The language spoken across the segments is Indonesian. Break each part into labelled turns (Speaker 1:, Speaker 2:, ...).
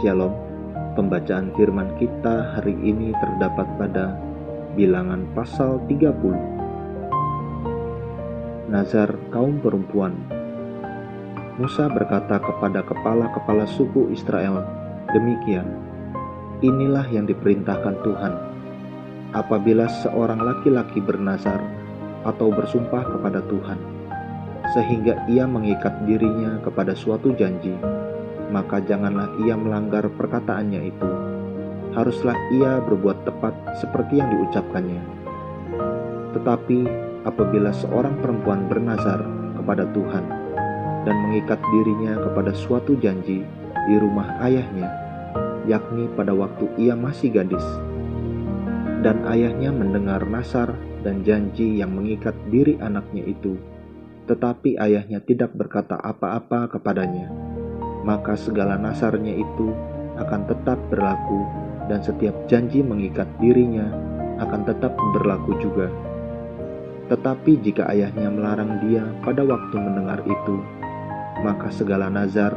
Speaker 1: Shalom. Pembacaan firman kita hari ini terdapat pada Bilangan pasal 30. Nazar kaum perempuan. Musa berkata kepada kepala-kepala suku Israel, demikian, inilah yang diperintahkan Tuhan. Apabila seorang laki-laki bernazar atau bersumpah kepada Tuhan, sehingga ia mengikat dirinya kepada suatu janji, maka janganlah ia melanggar perkataannya itu. Haruslah ia berbuat tepat seperti yang diucapkannya. Tetapi apabila seorang perempuan bernazar kepada Tuhan dan mengikat dirinya kepada suatu janji di rumah ayahnya, yakni pada waktu ia masih gadis, dan ayahnya mendengar nazar dan janji yang mengikat diri anaknya itu, tetapi ayahnya tidak berkata apa-apa kepadanya, maka segala nazarnya itu akan tetap berlaku, dan setiap janji mengikat dirinya akan tetap berlaku juga. Tetapi jika ayahnya melarang dia pada waktu mendengar itu, maka segala nazar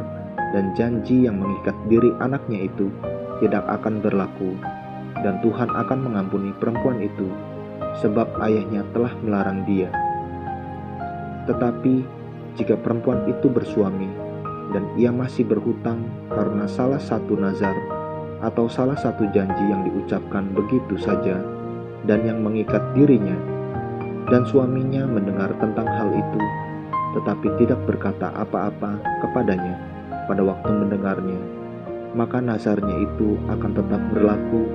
Speaker 1: dan janji yang mengikat diri anaknya itu tidak akan berlaku, dan Tuhan akan mengampuni perempuan itu, sebab ayahnya telah melarang dia. Tetapi jika perempuan itu bersuami, dan ia masih berhutang karena salah satu nazar atau salah satu janji yang diucapkan begitu saja dan yang mengikat dirinya, dan suaminya mendengar tentang hal itu, tetapi tidak berkata apa-apa kepadanya pada waktu mendengarnya, maka nazarnya itu akan tetap berlaku,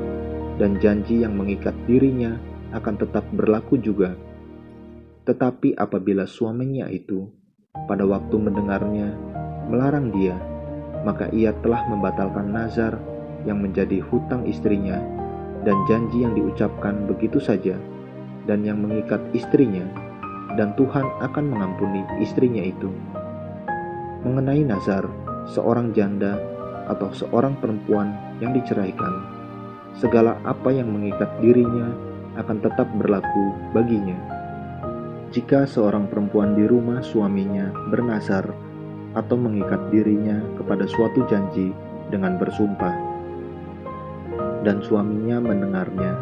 Speaker 1: dan janji yang mengikat dirinya akan tetap berlaku juga. Tetapi apabila suaminya itu pada waktu mendengarnya melarang dia, maka ia telah membatalkan nazar yang menjadi hutang istrinya dan janji yang diucapkan begitu saja dan yang mengikat istrinya, dan Tuhan akan mengampuni istrinya itu. Mengenai nazar seorang janda atau seorang perempuan yang diceraikan, segala apa yang mengikat dirinya akan tetap berlaku baginya. Jika seorang perempuan di rumah suaminya bernazar atau mengikat dirinya kepada suatu janji dengan bersumpah, dan suaminya mendengarnya,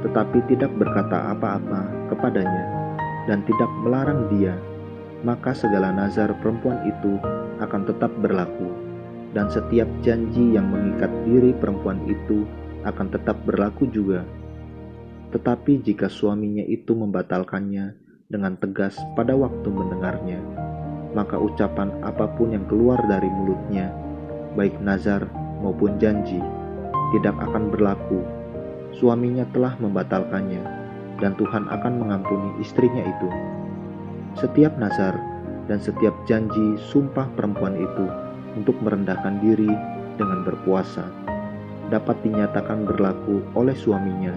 Speaker 1: tetapi tidak berkata apa-apa kepadanya, dan tidak melarang dia, maka segala nazar perempuan itu akan tetap berlaku, dan setiap janji yang mengikat diri perempuan itu akan tetap berlaku juga. Tetapi jika suaminya itu membatalkannya dengan tegas pada waktu mendengarnya, maka ucapan apapun yang keluar dari mulutnya, baik nazar maupun janji, tidak akan berlaku. Suaminya telah membatalkannya, dan Tuhan akan mengampuni istrinya itu. Setiap nazar dan setiap janji sumpah perempuan itu untuk merendahkan diri dengan berpuasa dapat dinyatakan berlaku oleh suaminya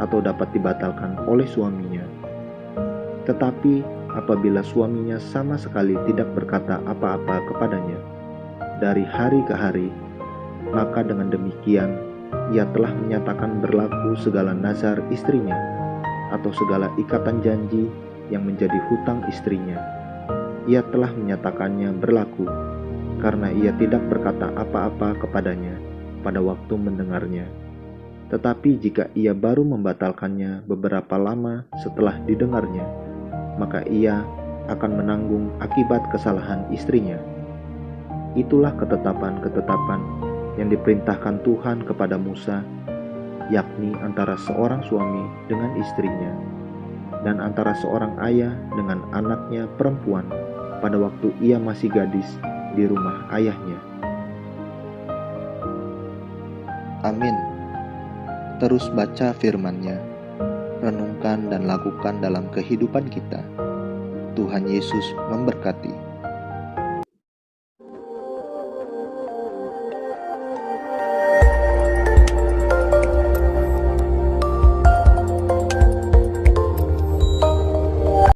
Speaker 1: atau dapat dibatalkan oleh suaminya. Tetapi apabila suaminya sama sekali tidak berkata apa-apa kepadanya dari hari ke hari, maka dengan demikian ia telah menyatakan berlaku segala nazar istrinya atau segala ikatan janji yang menjadi hutang istrinya. Ia telah menyatakannya berlaku karena ia tidak berkata apa-apa kepadanya pada waktu mendengarnya. Tetapi jika ia baru membatalkannya beberapa lama setelah didengarnya, maka ia akan menanggung akibat kesalahan istrinya. Itulah ketetapan-ketetapan yang diperintahkan Tuhan kepada Musa, yakni antara seorang suami dengan istrinya, dan antara seorang ayah dengan anaknya perempuan pada waktu ia masih gadis di rumah ayahnya. Amin. Terus baca firman-Nya, renungkan dan lakukan dalam kehidupan kita. Tuhan Yesus memberkati.